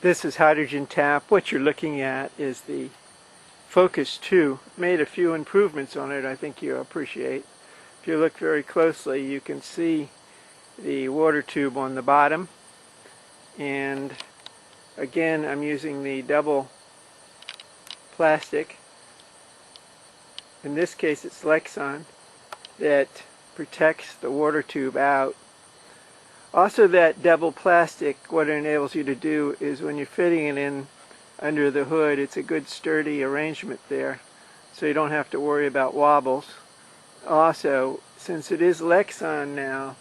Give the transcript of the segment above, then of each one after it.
This is Hydrogen Tap. What you're looking at is the Focus 2. Made a few improvements on it I think you'll appreciate. If you look very closely, you can see the water tube on the bottom. And again, I'm using the double plastic. In this case, it's Lexan that protects the water tube out. Also, that double plastic, what it enables you to do is when you're fitting it in under the hood, it's a good sturdy arrangement there, so you don't have to worry about wobbles. Also, since it is Lexan now,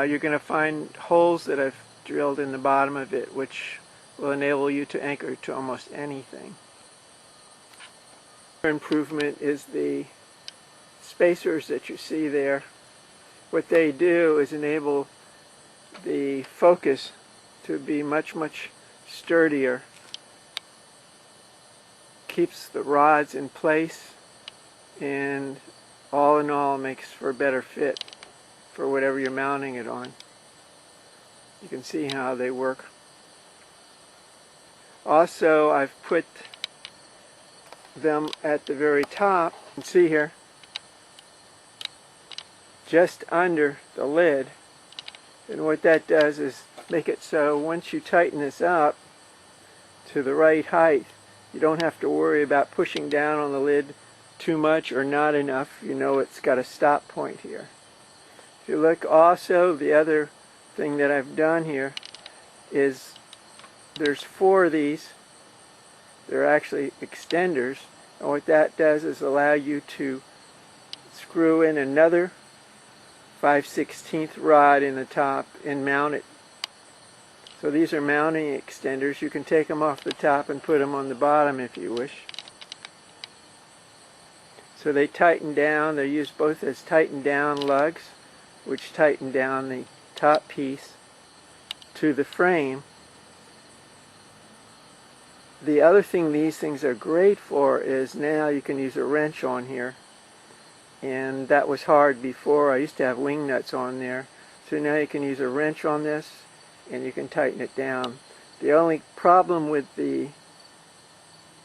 you're going to find holes that I've drilled in the bottom of it, which will enable you to anchor to almost anything. Another improvement is the spacers that you see there. What they do is enable the Focus to be much sturdier. Keeps the rods in place, and all in all makes for a better fit for whatever you're mounting it on. You can see how they work. Also, I've put them at the very top. You can see here, just under the lid. And what that does is make it so once you tighten this up to the right height, you don't have to worry about pushing down on the lid too much or not enough. You know it's got a stop point here. If you look also, the other thing that I've done here is there's 4 of these. They're actually extenders. And what that does is allow you to screw in another 5/16 rod in the top and mount it. So these are mounting extenders. You can take them off the top and put them on the bottom if you wish. So they tighten down. They're used both as tighten down lugs, which tighten down the top piece to the frame. The other thing these things are great for is now you can use a wrench on here. And that was hard before. I used to have wing nuts on there. So now you can use a wrench on this and you can tighten it down. The only problem with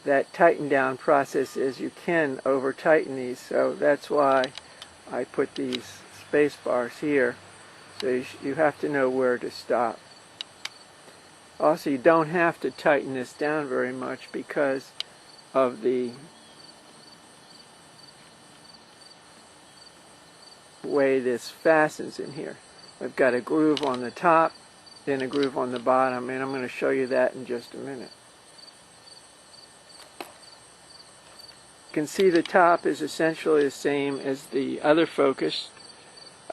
that tighten down process is you can over tighten these. So that's why I put these space bars here. So you have to know where to stop. Also, you don't have to tighten this down very much because of the way this fastens in here. I've got a groove on the top, then a groove on the bottom, and I'm going to show you that in just a minute. You can see the top is essentially the same as the other Focus.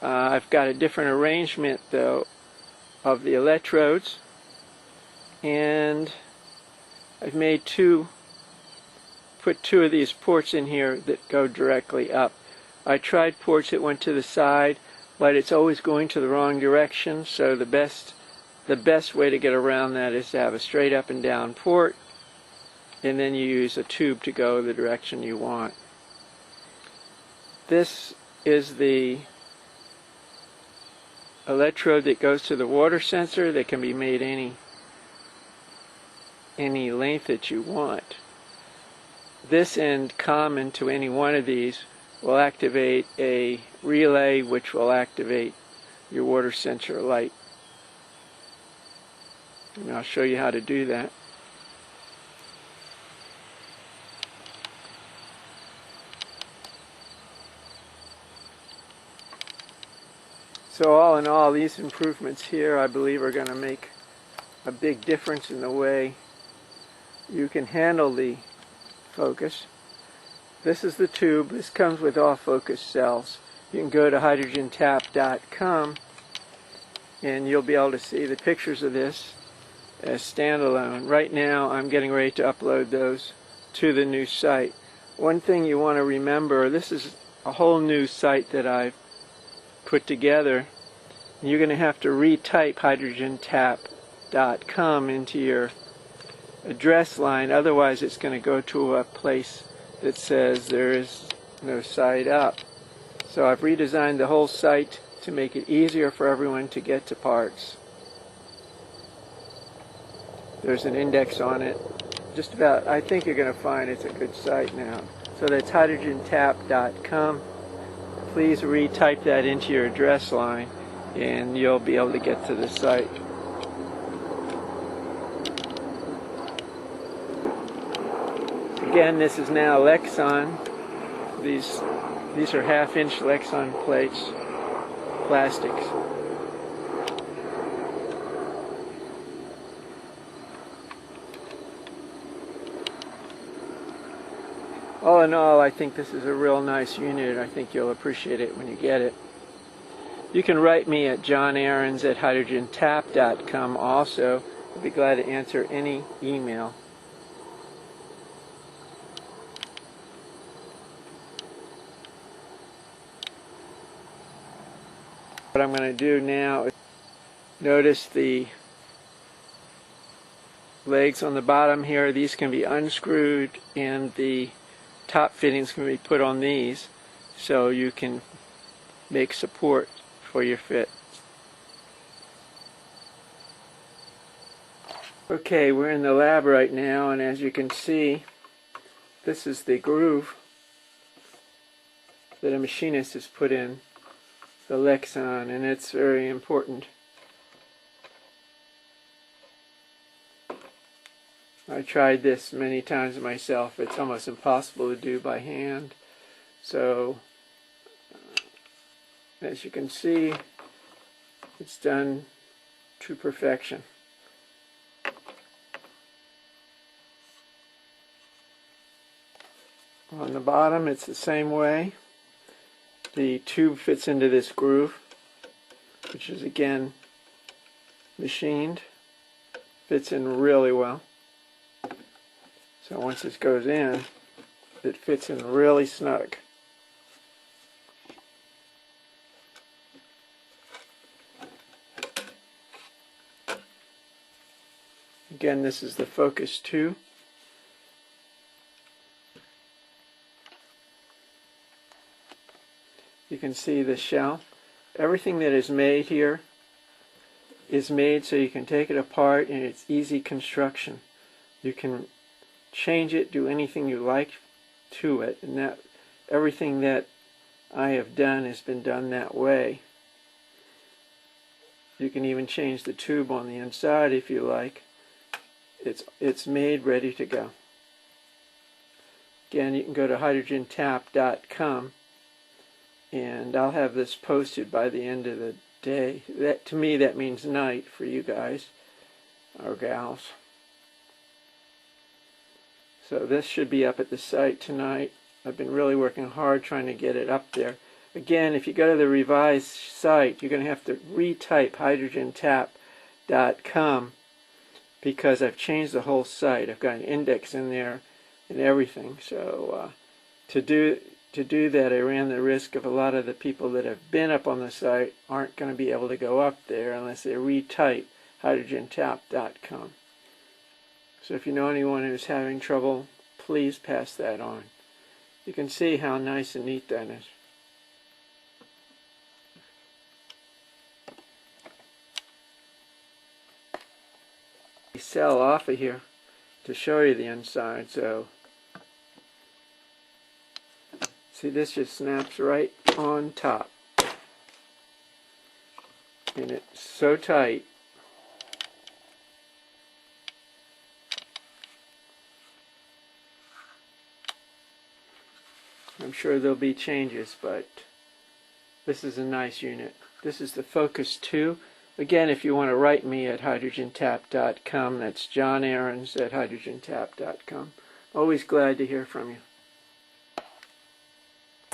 I've got a different arrangement though of the electrodes, and I've made put 2 of these ports in here that go directly up. I tried ports that went to the side, but it's always going to the wrong direction, so the best way to get around that is to have a straight up and down port, and then you use a tube to go the direction you want. This is the electrode that goes to the water sensor. That can be made any length that you want. This end common to any one of these will activate a relay which will activate your water sensor light. And I'll show you how to do that. So all in all, these improvements here I believe are going to make a big difference in the way you can handle the Focus. This is the tube. This comes with all Focus cells. You can go to hydrogentap.com and you'll be able to see the pictures of this as standalone. Right now I'm getting ready to upload those to the new site. One thing you want to remember, this is a whole new site that I've put together. You're going to have to retype hydrogentap.com into your address line, otherwise it's going to go to a place that says there is no site up. So I've redesigned the whole site to make it easier for everyone to get to parts. There's an index on it. Just about, I think you're going to find it's a good site now. So that's hydrogentap.com. Please retype that into your address line and you'll be able to get to the site. Again, this is now Lexan. These are half-inch Lexan plates, plastics. All in all, I think this is a real nice unit. I think you'll appreciate it when you get it. You can write me at johnaarons@hydrogentap.com also. I'd be glad to answer any email. What I'm going to do now is notice the legs on the bottom here. These can be unscrewed and the top fittings can be put on these so you can make support for your fit. Okay, we're in the lab right now, and as you can see, this is the groove that a machinist has put in the Lexan, and it's very important. I tried this many times myself. It's almost impossible to do by hand. So, as you can see, it's done to perfection. On the bottom, it's the same way. The tube fits into this groove, which is again machined. Fits in really well. So once this goes in, it fits in really snug. Again, this is the Focus 2. You can see the shell. Everything that is made here is made so you can take it apart and it's easy construction. You can change it, do anything you like to it, and that everything that I have done has been done that way. You can even change the tube on the inside if you like. It's made ready to go. Again, you can go to hydrogentap.com and I'll have this posted by the end of the day. That, to me, that means night for you guys or gals. So this should be up at the site tonight. I've been really working hard trying to get it up there. Again, if you go to the revised site, you're going to have to retype hydrogentap.com because I've changed the whole site. I've got an index in there and everything. So to do that, I ran the risk of a lot of the people that have been up on the site aren't going to be able to go up there unless they retype hydrogentap.com. So if you know anyone who's having trouble, please pass that on. You can see how nice and neat that is. We sell off of here to show you the inside. So see, this just snaps right on top. And it's so tight. I'm sure there'll be changes, but this is a nice unit. This is the Focus 2. Again, if you want to write me at hydrogentap.com, that's johnaarons@hydrogentap.com. Always glad to hear from you.